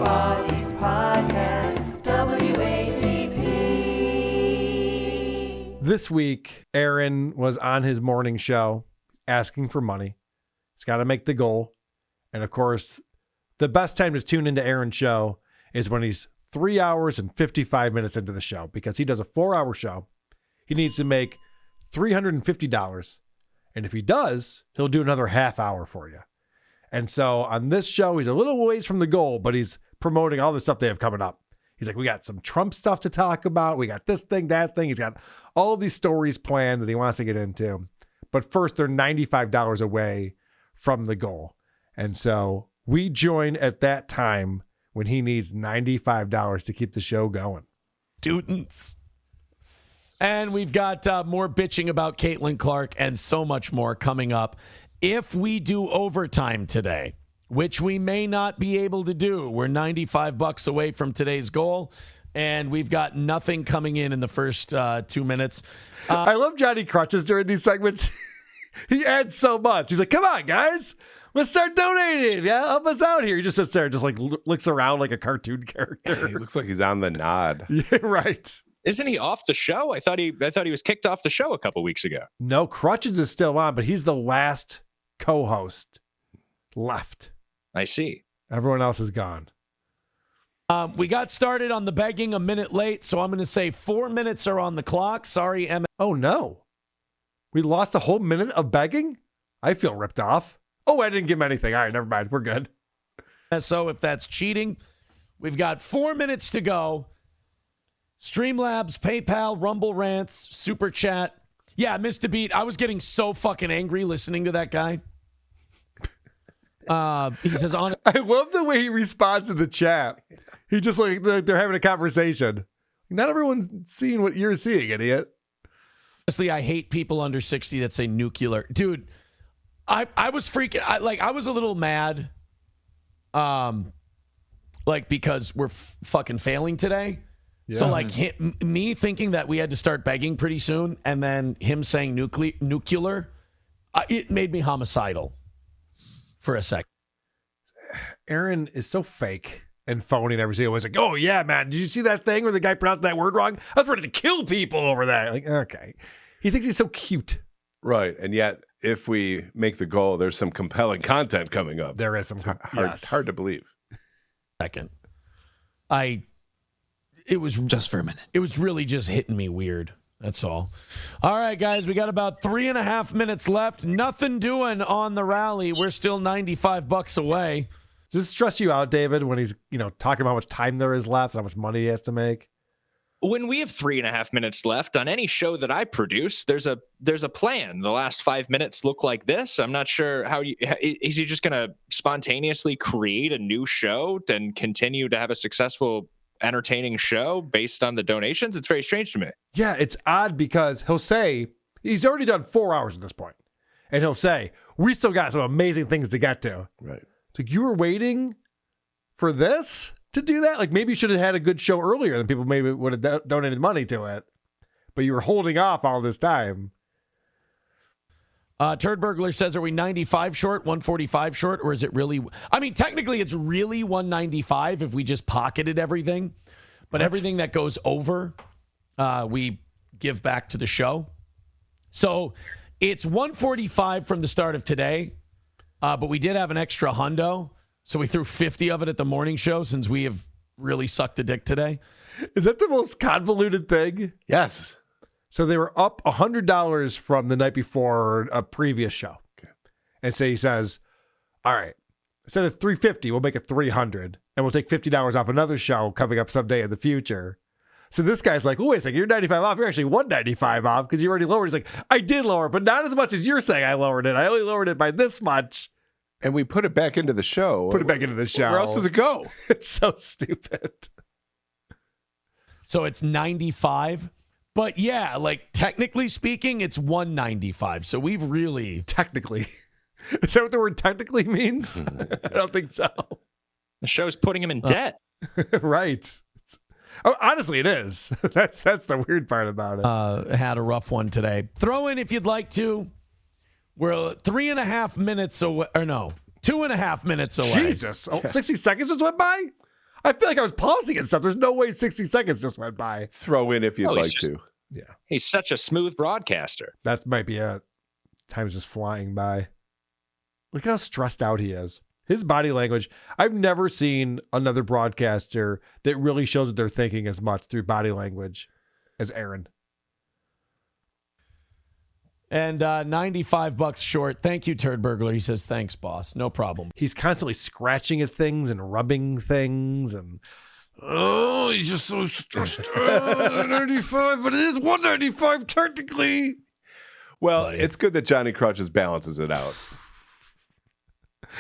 East Podcast, WATP. This week, Aaron was on his morning show asking for money. He's got to make the goal. And of course, the best time to tune into Aaron's show is when he's 3 hours and 55 minutes into the show, because he does a 4-hour show. He needs to make $350. And if he does, he'll do another half hour for you. And so on this show, he's a little ways from the goal, but he's promoting all the stuff they have coming up. He's like, we got some Trump stuff to talk about. We got this thing, that thing. He's got all these stories planned that he wants to get into. But first, they're $95 away from the goal. And so we join at that time when he needs $95 to keep the show going. Students. And we've got more bitching about Caitlin Clark and so much more coming up. If we do overtime today, which we may not be able to do, we're $95 away from today's goal, and we've got nothing coming in the first 2 minutes. I love Johnny Crutches during these segments. He adds so much. He's like, come on, guys. Let's start donating. Yeah, help us out here. He just sits there and just like looks around like a cartoon character. He looks like he's on the nod. Yeah, right. Isn't he off the show? I thought he was kicked off the show a couple weeks ago. No, Crutches is still on, but he's the last co-host left. I see. Everyone else is gone. We got started on the begging a minute late, so I'm going to say 4 minutes are on the clock. Sorry, Emma. Oh, no. We lost a whole minute of begging? I feel ripped off. Oh, I didn't give him anything. All right, never mind. We're good. So if that's cheating, we've got 4 minutes to go. Streamlabs, PayPal, Rumble Rants, Super Chat. Yeah, missed a beat. I was getting so fucking angry listening to that guy. He says, I love the way he responds to the chat. He just like they're having a conversation. Not everyone's seeing what you're seeing, idiot. Honestly, I hate people under 60 that say nuclear. Dude, I was freaking, I was a little mad, because we're fucking failing today. Yeah. So, me thinking that we had to start begging pretty soon, and then him saying nuclear, it made me homicidal for a second. Aaron is so fake and phony and everything. It was like, oh, yeah, man, did you see that thing where the guy pronounced that word wrong? I was ready to kill people over that. Like, okay. He thinks he's so cute. Right. And yet, if we make the goal, there's some compelling content coming up. There is some. Hard to believe. Second. It was just for a minute. It was really just hitting me weird. That's all. All right, guys, we got about 3.5 minutes left. Nothing doing on the rally. We're still $95 away. Does this stress you out, David, when he's, talking about how much time there is left and how much money he has to make? When we have 3.5 minutes left on any show that I produce, there's a plan. The last 5 minutes look like this. I'm not sure is he just going to spontaneously create a new show and continue to have a successful, entertaining show based on the donations? It's very strange to me. Yeah, it's odd because he'll say he's already done 4 hours at this point, and he'll say we still got some amazing things to get to. Right. It's like, you were waiting for this to do that? Like, maybe you should have had a good show earlier and people maybe would have donated money to it, but you were holding off all this time. Turd Burglar says, are we 95 short, 145 short, or is it really? I mean, technically it's really 195 if we just pocketed everything, but everything that goes over, we give back to the show. So it's 145 from the start of today, but we did have an extra hundo, so we threw 50 of it at the morning show since we have really sucked a dick today. Is that the most convoluted thing? Yes. So they were up $100 from the night before a previous show. Okay. And so he says, all right, instead of $350, we'll make it $300, and we'll take $50 off another show coming up someday in the future. So this guy's like, oh, wait a second, you're 95 off. You're actually 195 off because you already lowered. He's like, I did lower it, but not as much as you're saying I lowered it. I only lowered it by this much. And we put it back into the show. Put it back into the show. Where else does it go? It's so stupid. So it's 95. But yeah, like technically speaking, it's 195. So we've really technically. Is that what the word technically means? I don't think so. The show's putting him in debt. Right. Honestly, it is. That's the weird part about it. Had a rough one today. Throw in if you'd like to. We're 3.5 minutes away. Or no, 2.5 minutes away. Jesus. 60 seconds just went by? I feel like I was pausing and stuff. There's no way 60 seconds just went by. Throw in if you'd he's like just- to. Yeah, He's such a smooth broadcaster. that might be it. Time's just flying by. Look at how stressed out he is. His body language. I've never seen another broadcaster that really shows what they're thinking as much through body language as Aaron. And $95 short. Thank you, Turd Burglar. He says, thanks, boss. No problem. He's constantly scratching at things and rubbing things and he's just so stressed. 95, but it is 195 technically. Well, it's good that Johnny Crutches balances it out.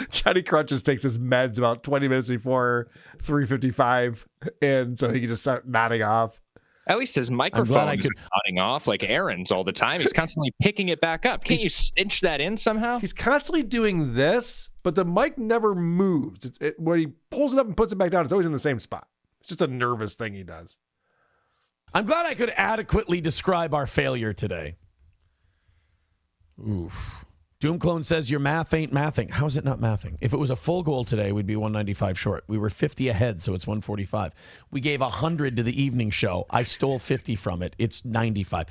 Johnny Crutches takes his meds about 20 minutes before 3:55, and so he can just start nodding off. At least his microphone isn't cutting off like Aaron's all the time. He's constantly picking it back up. Can't you stitch that in somehow? He's constantly doing this, but the mic never moves. When he pulls it up and puts it back down, it's always in the same spot. It's just a nervous thing he does. I'm glad I could adequately describe our failure today. Oof. Doom Clone says your math ain't mathing. How is it not mathing? If it was a full goal today, we'd be 195 short. We were 50 ahead, so it's 145. We gave 100 to the evening show. I stole 50 from it. It's 95.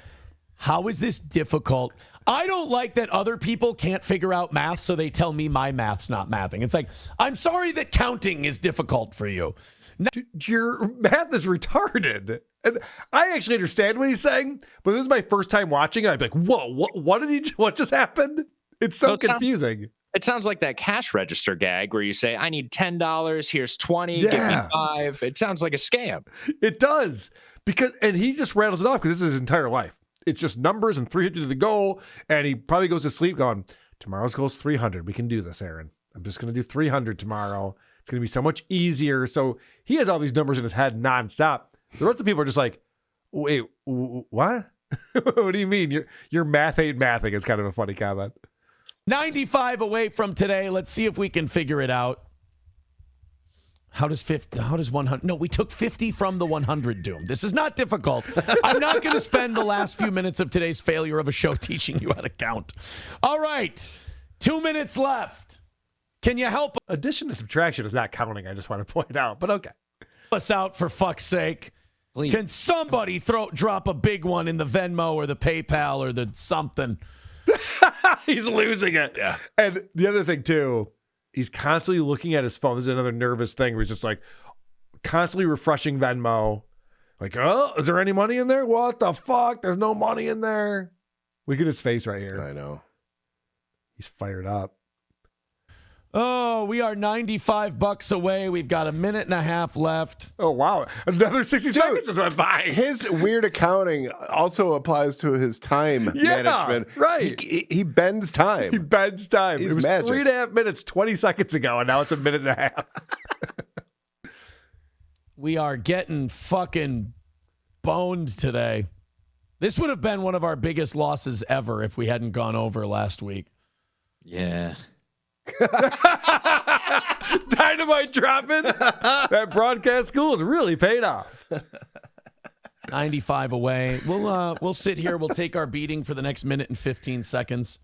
How is this difficult? I don't like that other people can't figure out math, so they tell me my math's not mathing. It's like, I'm sorry that counting is difficult for you. Dude, your math is retarded. And I actually understand what he's saying, but this is my first time watching it. I'd be like, whoa, what just happened? It's so confusing. It sounds like that cash register gag where you say, I need $10, here's 20, give me 5. It sounds like a scam. It does. And he just rattles it off because this is his entire life. It's just numbers and 300 to the goal. And he probably goes to sleep going, tomorrow's goal is 300. We can do this, Aaron. I'm just going to do 300 tomorrow. It's going to be so much easier. So he has all these numbers in his head nonstop. The rest of the people are just like, wait, what? What do you mean? Your math ain't mathing. It's kind of a funny comment. 95 away from today. Let's see if we can figure it out. How does 100? No, we took 50 from the 100, Doom. This is not difficult. I'm not going to spend the last few minutes of today's failure of a show teaching you how to count. All right. 2 minutes left. Can you help Addition to subtraction is not counting. I just want to point out, but okay. us out for fuck's sake? Please. Can somebody drop a big one in the Venmo or the PayPal or the something? He's losing it. Yeah. And the other thing too, he's constantly looking at his phone. This is another nervous thing where he's just like constantly refreshing Venmo. Like, oh, is there any money in there? What the fuck? There's no money in there. Look at his face right here. I know. He's fired up. Oh, we are $95 away. We've got a minute and a half left. Oh, wow. Another 60 seconds just went by. His weird accounting also applies to his time management. Right. He bends time. He bends time. He's it was magic. 3.5 minutes, 20 seconds ago, and now it's a minute and a half. We are getting fucking boned today. This would have been one of our biggest losses ever if we hadn't gone over last week. Yeah. Dynamite dropping. That broadcast school has really paid off. 95 away. We'll sit here. We'll take our beating for the next minute and 15 seconds.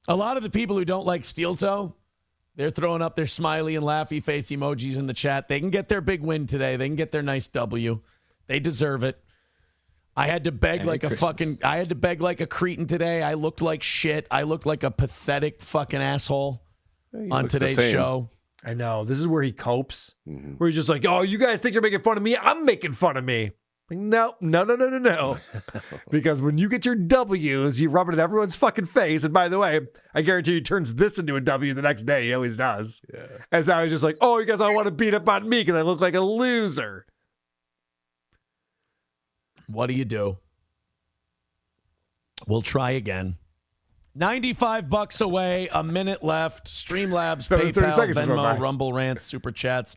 A lot of the people who don't like Steel Toe, they're throwing up their smiley and laughy face emojis in the chat. They can get their big win today. They can get their nice W. They deserve it. I had to beg like a cretin today. I looked like shit. I looked like a pathetic fucking asshole on today's show. I know. This is where he copes. Mm-hmm. Where he's just like, oh, you guys think you're making fun of me? I'm making fun of me. Like, no. Because when you get your W's, you rub it in everyone's fucking face. And by the way, I guarantee he turns this into a W the next day. He always does. Yeah. And now he's just like, oh, you guys all want to beat up on me because I look like a loser. What do you do? We'll try again. $95 away, a minute left. Streamlabs, PayPal, Venmo, Rumble Rants, Super Chats.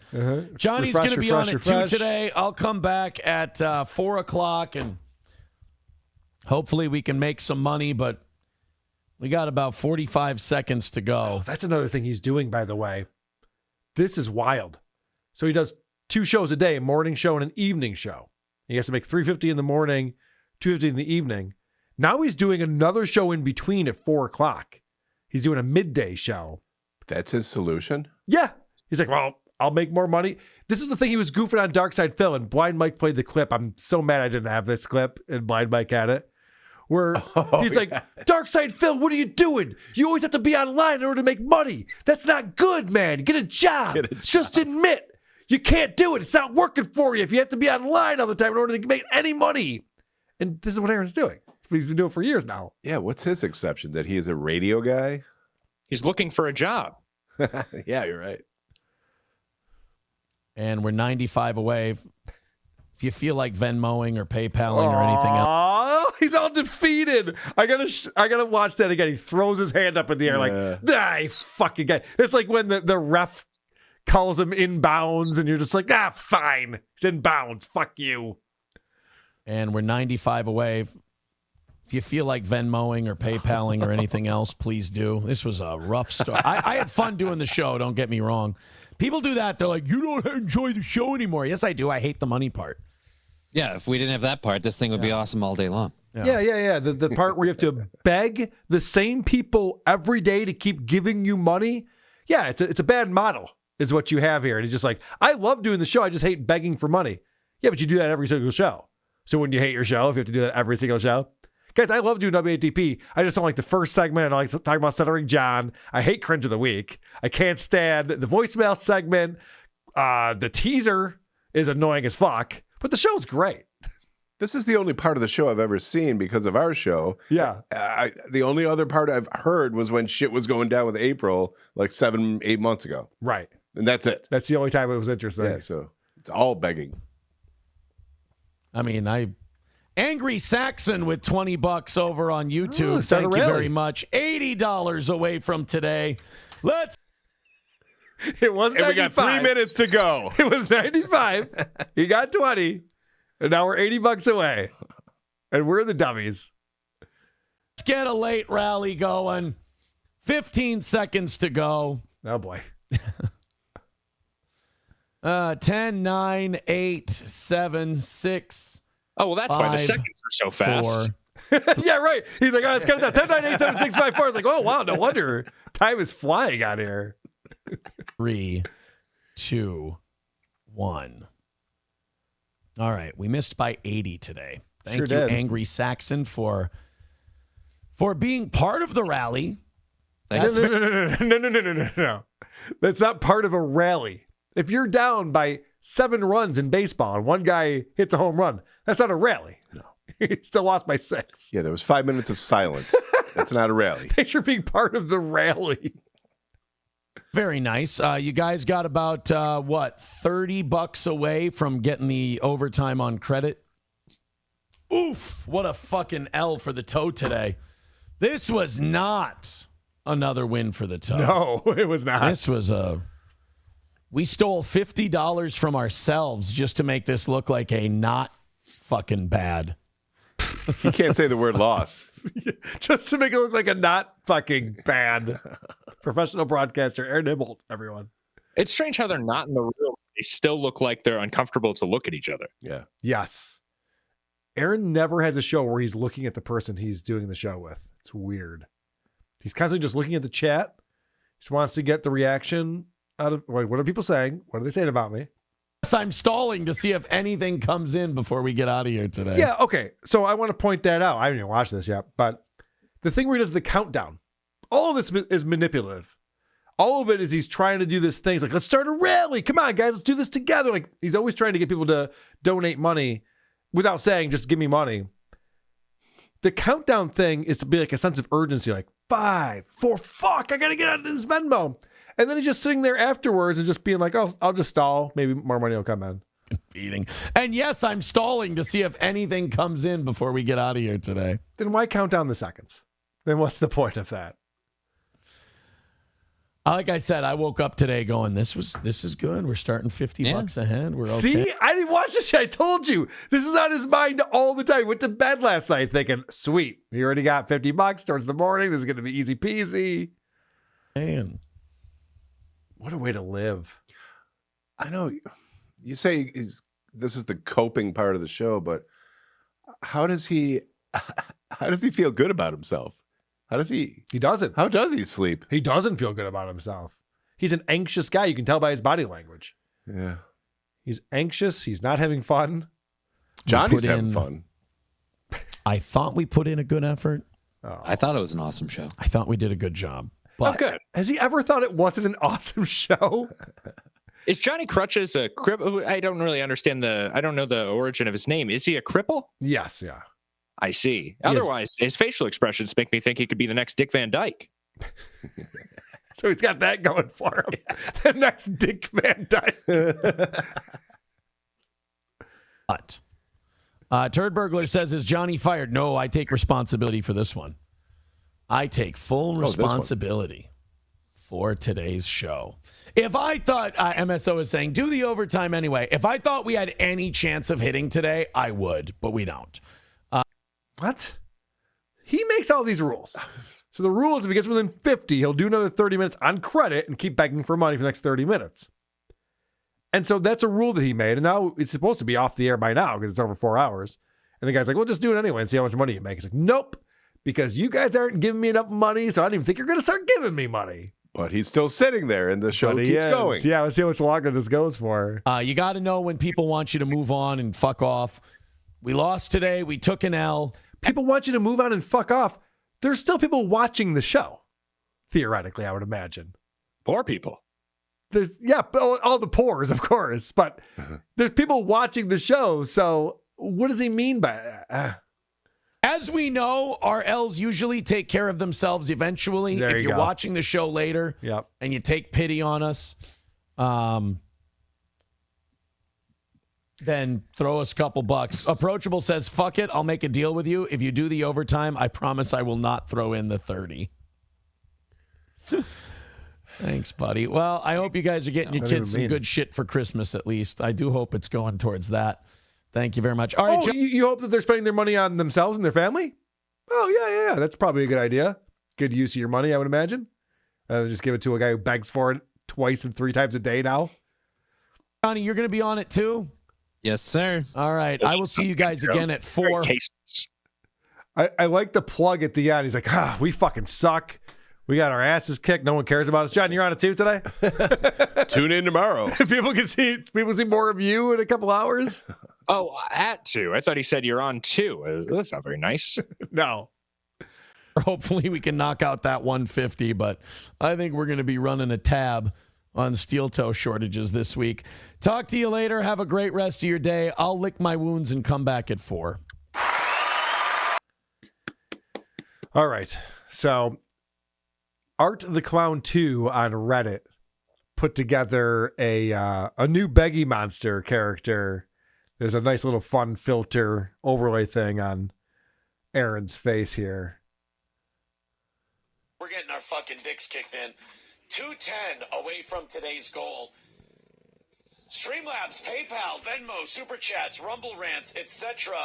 Johnny's going to be on at 2 today. I'll come back at 4 o'clock, and hopefully we can make some money, but we got about 45 seconds to go. Oh, that's another thing he's doing, by the way. This is wild. So he does 2 shows a day, a morning show and an evening show. He has to make 350 in the morning, 250 in the evening. Now he's doing another show in between at 4 o'clock. He's doing a midday show. That's his solution? Yeah. He's like, well, I'll make more money. This is the thing he was goofing on Dark Side Phil, and Blind Mike played the clip. I'm so mad I didn't have this clip, and Blind Mike had it. Where he's like, Dark Side Phil, what are you doing? You always have to be online in order to make money. That's not good, man. Get a job. Just admit you can't do it. It's not working for you if you have to be online all the time in order to make any money. And this is what Aaron's doing. That's what he's been doing for years now. Yeah, what's his exception? That he is a radio guy? He's looking for a job. Yeah, you're right. And we're 95 away. If you feel like Venmoing or PayPaling or anything else. Oh, he's all defeated. I gotta watch that again. He throws his hand up in the air like, you fucking guy. It's like when the ref calls him inbounds and you're just like, fine. He's inbounds. Fuck you. And we're 95 away. If you feel like Venmoing or PayPaling or anything else, please do. This was a rough start. I had fun doing the show, don't get me wrong. People do that. They're like, you don't enjoy the show anymore. Yes, I do. I hate the money part. Yeah, if we didn't have that part, this thing would be awesome all day long. Yeah. The part where you have to beg the same people every day to keep giving you money. Yeah, it's a bad model is what you have here. And it's just like, I love doing the show. I just hate begging for money. Yeah, but you do that every single show. So when you hate your show, if you have to do that every single show. Guys, I love doing WATP. I just don't like the first segment. I don't like talking about Stuttering John. I hate Cringe of the Week. I can't stand the voicemail segment. The teaser is annoying as fuck, but the show's great. This is the only part of the show I've ever seen because of our show. Yeah. The only other part I've heard was when shit was going down with April like 7-8 months ago. Right. And that's it. That's the only time it was interesting. Yeah, so it's all begging. I mean, Angry Saxon with $20 over on YouTube. Thank you very much. $80 away from today. It was 95. And we got 3 minutes to go. It was 95. He got 20. And now we're $80 away. And we're the dummies. Let's get a late rally going. 15 seconds to go. Oh, boy. 10, 9, 8, 7, 6. Oh, well, that's why the 5, seconds are so fast. 4. Yeah, right. He's like, let's count it down. 10, 9, 8, 7, 6, 5, 4. It's like, oh, wow, no wonder. Time is flying out here. 3, 2, 1. All right. We missed by 80 today. Thank you, did. Angry Saxon, for being part of the rally. No. That's not part of a rally. If you're down by 7 runs in baseball and one guy hits a home run, that's not a rally. No. He still lost by 6. Yeah, there was 5 minutes of silence. That's not a rally. Thanks for being part of the rally. Very nice. You guys got about, $30 away from getting the overtime on credit. Oof, what a fucking L for the toe today. This was not another win for the toe. No, it was not. This was we stole $50 from ourselves just to make this look like a not fucking bad. You can't say the word loss. Just to make it look like a not fucking bad professional broadcaster, Aaron Imholte, everyone. It's strange how they're not in the room. They still look like they're uncomfortable to look at each other. Yeah. Yes. Aaron never has a show where he's looking at the person he's doing the show with. It's weird. He's constantly just looking at the chat. He just wants to get the reaction out of, like, what are people saying? What are they saying about me? I'm stalling to see if anything comes in before we get out of here today. Yeah, okay. So I want to point that out. I haven't even watched this yet, but the thing where he does the countdown, all of this is manipulative. All of it is he's trying to do this thing. He's like, let's start a rally. Come on, guys, let's do this together. Like, he's always trying to get people to donate money without saying, just give me money. The countdown thing is to be like a sense of urgency, like 5, 4, fuck, I got to get out of this Venmo. And then he's just sitting there afterwards and just being like, oh, I'll just stall. Maybe more money will come in. Beating. And yes, I'm stalling to see if anything comes in before we get out of here today. Then why count down the seconds? Then what's the point of that? Like I said, I woke up today going, this is good. We're starting $50 ahead. We're okay. See, I didn't watch this shit. I told you. This is on his mind all the time. Went to bed last night thinking, sweet, we already got $50 towards the morning. This is going to be easy peasy. Man. What a way to live. I know you say this is the coping part of the show, but how does he feel good about himself? He doesn't. How does he sleep? He doesn't feel good about himself. He's an anxious guy. You can tell by his body language. Yeah. He's anxious. He's not having fun. Johnny's having fun. I thought we put in a good effort. I thought it was an awesome show. I thought we did a good job. But good. Has he ever thought it wasn't an awesome show? Is Johnny Crutches a cripple? I don't really understand I don't know the origin of his name. Is he a cripple? Yes, yeah. I see. Yes. Otherwise, his facial expressions make me think he could be the next Dick Van Dyke. So he's got that going for him. The next Dick Van Dyke. But Turd Burglar says, is Johnny fired? No, I take responsibility for this one. I take full responsibility for today's show. If I thought, MSO is saying, do the overtime anyway. If I thought we had any chance of hitting today, I would, but we don't. What? He makes all these rules. So the rule is if he gets within 50, he'll do another 30 minutes on credit and keep begging for money for the next 30 minutes. And so that's a rule that he made. And now it's supposed to be off the air by now because it's over 4 hours. And the guy's like, well, just do it anyway and see how much money you make. He's like, nope, because you guys aren't giving me enough money. So I don't even think you're going to start giving me money. But he's still sitting there and the show keeps going. Yeah, let's see how much longer this goes for. You got to know when people want you to move on and fuck off. We lost today. We took an L. People want you to move on and fuck off. There's still people watching the show. Theoretically, I would imagine. Poor people. There's all the pores, of course, but there's people watching the show. So what does he mean by that? As we know, our L's usually take care of themselves eventually. There if you you're go. watching the show later Yep. and you take pity on us, then throw us a couple bucks. Approachable says, fuck it, I'll make a deal with you. If you do the overtime, I promise I will not throw in the 30. Thanks, buddy. Well, I hope you guys are getting your kids some good shit for Christmas at least. I do hope it's going towards that. Thank you very much. All right, Oh, you hope that they're spending their money on themselves and their family? Oh, yeah. That's probably a good idea. Good use of your money, I would imagine. Just give it to a guy who begs for it twice and 3 times a day now. Johnny, you're going to be on it too? Yes, sir. All right. I will see you guys again at 4. I like the plug at the end. He's like, we fucking suck. We got our asses kicked. No one cares about us. John, you're on it too today? Tune in tomorrow. People see more of you in a couple hours. Oh, at 2. I thought he said you're on 2. That's not very nice. No. Hopefully we can knock out that 150, but I think we're going to be running a tab on steel toe shortages this week. Talk to you later. Have a great rest of your day. I'll lick my wounds and come back at 4. All right. So Art the Clown 2 on Reddit put together a new Beggy Monster character. There's a nice little fun filter overlay thing on Aaron's face here. We're getting our fucking dicks kicked in. 210 away from today's goal. Streamlabs, PayPal, Venmo, Super Chats, Rumble Rants, etc.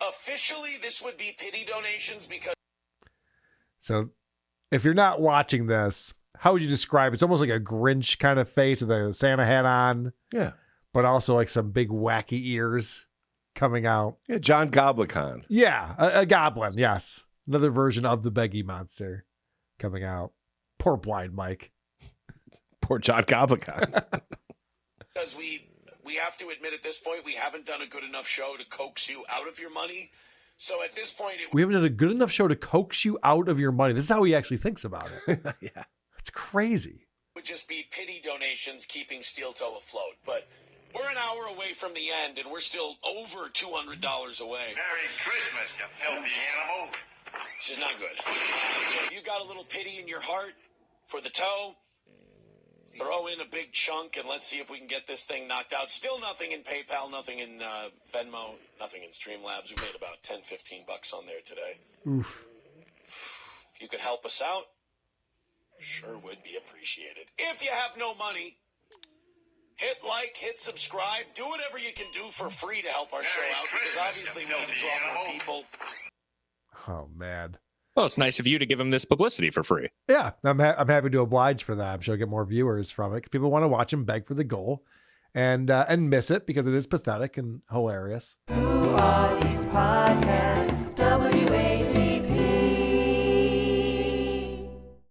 Officially, this would be pity donations because... So if you're not watching this, how would you describe it? It's almost like a Grinch kind of face with a Santa hat on. Yeah. But also like some big wacky ears coming out. Yeah, John Goblicon. Yeah, a goblin, yes. Another version of the Beggy Monster coming out. Poor blind Mike. Poor John Goblicon. Because we have to admit at this point, we haven't done a good enough show to coax you out of your money. So at this point... We haven't done a good enough show to coax you out of your money. This is how he actually thinks about it. Yeah. It's crazy. would just be pity donations keeping Steel Toe afloat. But we're an hour away from the end, and we're still over $200 away. Merry Christmas, you filthy animal. Which is not good. So if you got a little pity in your heart for the toe, throw in a big chunk, and let's see if we can get this thing knocked out. Still nothing in PayPal, nothing in Venmo, nothing in Streamlabs. We made about $10-15 on there today. Oof. If you could help us out, sure would be appreciated. If you have no money, hit like, hit subscribe, do whatever you can do for free to help our show Merry out, because Christmas, obviously you we need to filthy draw more animal. people. Oh, man. Well, it's nice of you to give him this publicity for free. Yeah, I'm happy to oblige for that. I'm sure I'll get more viewers from it. People want to watch him beg for the goal and miss it because it is pathetic and hilarious. Who are these podcasts? WA